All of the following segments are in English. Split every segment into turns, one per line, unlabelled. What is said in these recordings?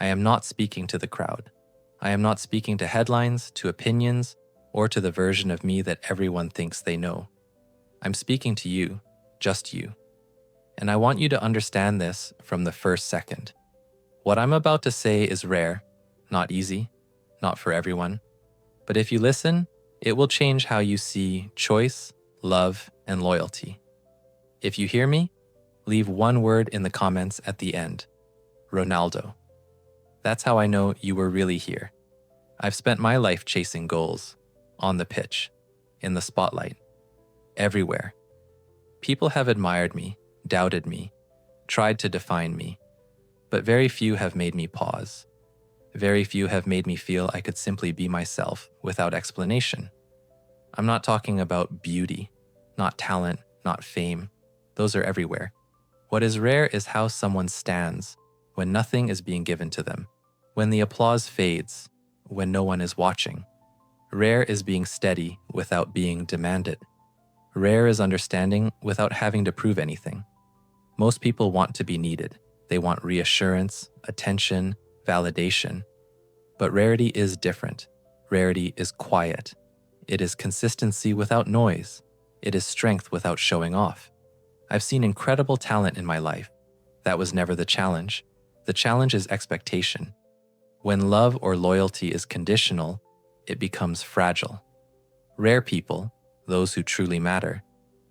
I am not speaking to the crowd. I am not speaking to headlines, to opinions, or to the version of me that everyone thinks they know. I'm speaking to you, just you. And I want you to understand this from the first second. What I'm about to say is rare, not easy, not for everyone. But if you listen, it will change how you see choice, love, and loyalty. If you hear me, leave one word in the comments at the end. Ronaldo. That's how I know you were really here. I've spent my life chasing goals, on the pitch, in the spotlight, everywhere. People have admired me, doubted me, tried to define me, but very few have made me pause. Very few have made me feel I could simply be myself without explanation. I'm not talking about beauty, not talent, not fame. Those are everywhere. What is rare is how someone stands when nothing is being given to them, when the applause fades, when no one is watching. Rare is being steady without being demanded. Rare is understanding without having to prove anything. Most people want to be needed. They want reassurance, attention, validation. But rarity is different. Rarity is quiet. It is consistency without noise. It is strength without showing off. I've seen incredible talent in my life. That was never the challenge. The challenge is expectation. When love or loyalty is conditional, it becomes fragile. Rare people, those who truly matter,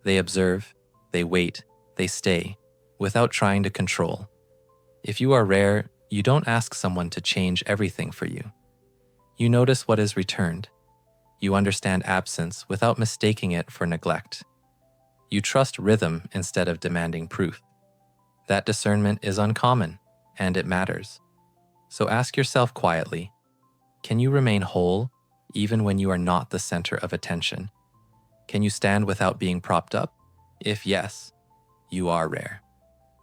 they observe, they wait, they stay, without trying to control. If you are rare, you don't ask someone to change everything for you. You notice what is returned. You understand absence without mistaking it for neglect. You trust rhythm instead of demanding proof. That discernment is uncommon, and it matters. So ask yourself quietly, can you remain whole even when you are not the center of attention? Can you stand without being propped up? If yes, you are rare.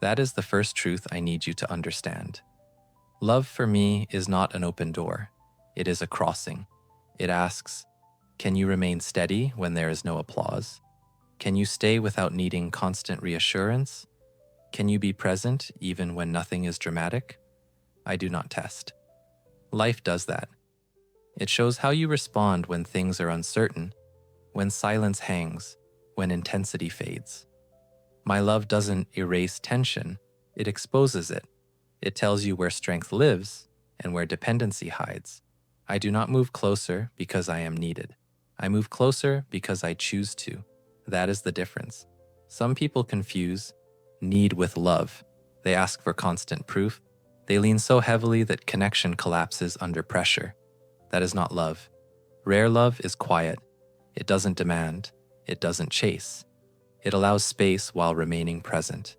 That is the first truth I need you to understand. Love for me is not an open door. It is a crossing. It asks, can you remain steady when there is no applause? Can you stay without needing constant reassurance? Can you be present even when nothing is dramatic? I do not test. Life does that. It shows how you respond when things are uncertain, when silence hangs, when intensity fades. My love doesn't erase tension, it exposes it. It tells you where strength lives and where dependency hides. I do not move closer because I am needed. I move closer because I choose to. That is the difference. Some people confuse need with love. They ask for constant proof. They lean so heavily that connection collapses under pressure. That is not love. Rare love is quiet. It doesn't demand. It doesn't chase. It allows space while remaining present.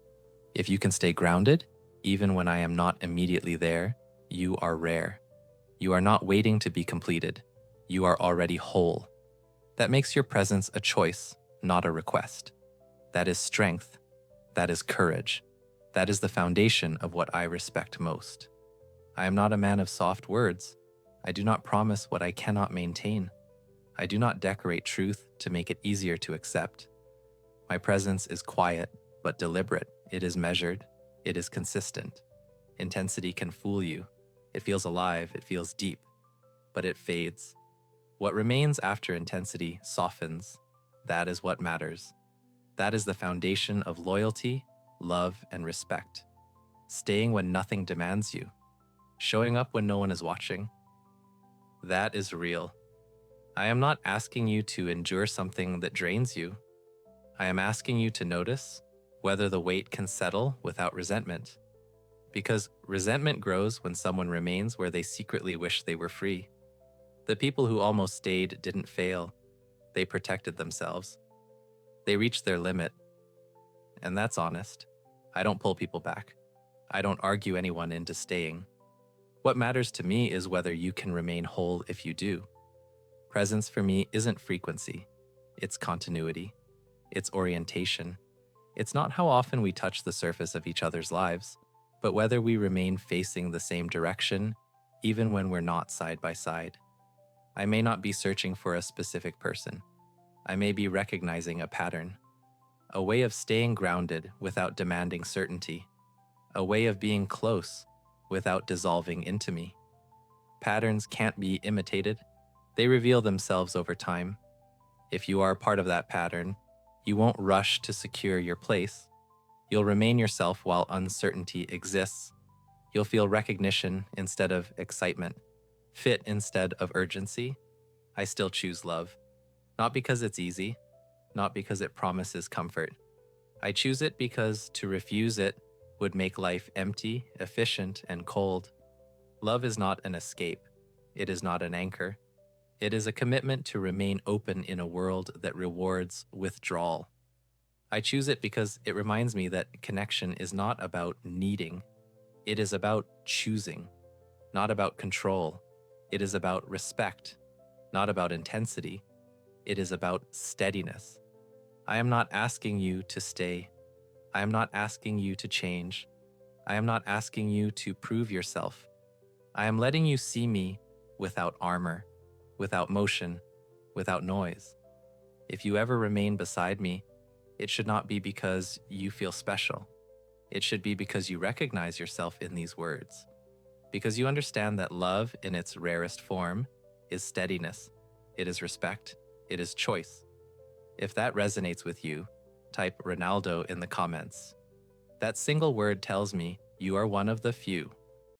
If you can stay grounded, even when I am not immediately there, you are rare. You are not waiting to be completed. You are already whole. That makes your presence a choice, not a request. That is strength. That is courage. That is the foundation of what I respect most. I am not a man of soft words. I do not promise what I cannot maintain. I do not decorate truth to make it easier to accept. My presence is quiet, but deliberate. It is measured. It is consistent. Intensity can fool you. It feels alive. It feels deep. But it fades. What remains after intensity softens. That is what matters. That is the foundation of loyalty, love, and respect. Staying when nothing demands you. Showing up when no one is watching. That is real. I am not asking you to endure something that drains you. I am asking you to notice whether the weight can settle without resentment. Because resentment grows when someone remains where they secretly wish they were free. The people who almost stayed didn't fail. They protected themselves. They reached their limit. And that's honest. I don't pull people back. I don't argue anyone into staying. What matters to me is whether you can remain whole if you do. Presence for me isn't frequency. It's continuity. It's orientation. It's not how often we touch the surface of each other's lives, but whether we remain facing the same direction, even when we're not side by side. I may not be searching for a specific person. I may be recognizing a pattern, a way of staying grounded without demanding certainty, a way of being close without dissolving into me. Patterns can't be imitated. They reveal themselves over time. If you are part of that pattern, you won't rush to secure your place. You'll remain yourself while uncertainty exists. You'll feel recognition instead of excitement, fit instead of urgency. I still choose love. Not because it's easy, not because it promises comfort. I choose it because to refuse it would make life empty, efficient, and cold. Love is not an escape. It is not an anchor. It is a commitment to remain open in a world that rewards withdrawal. I choose it because it reminds me that connection is not about needing. It is about choosing, not about control. It is about respect, not about intensity. It is about steadiness. I am not asking you to stay. I am not asking you to change. I am not asking you to prove yourself. I am letting you see me without armor, without motion, without noise. If you ever remain beside me, it should not be because you feel special. It should be because you recognize yourself in these words. Because you understand that love in its rarest form is steadiness. It is respect. It is choice. If that resonates with you, type Ronaldo in the comments. That single word tells me you are one of the few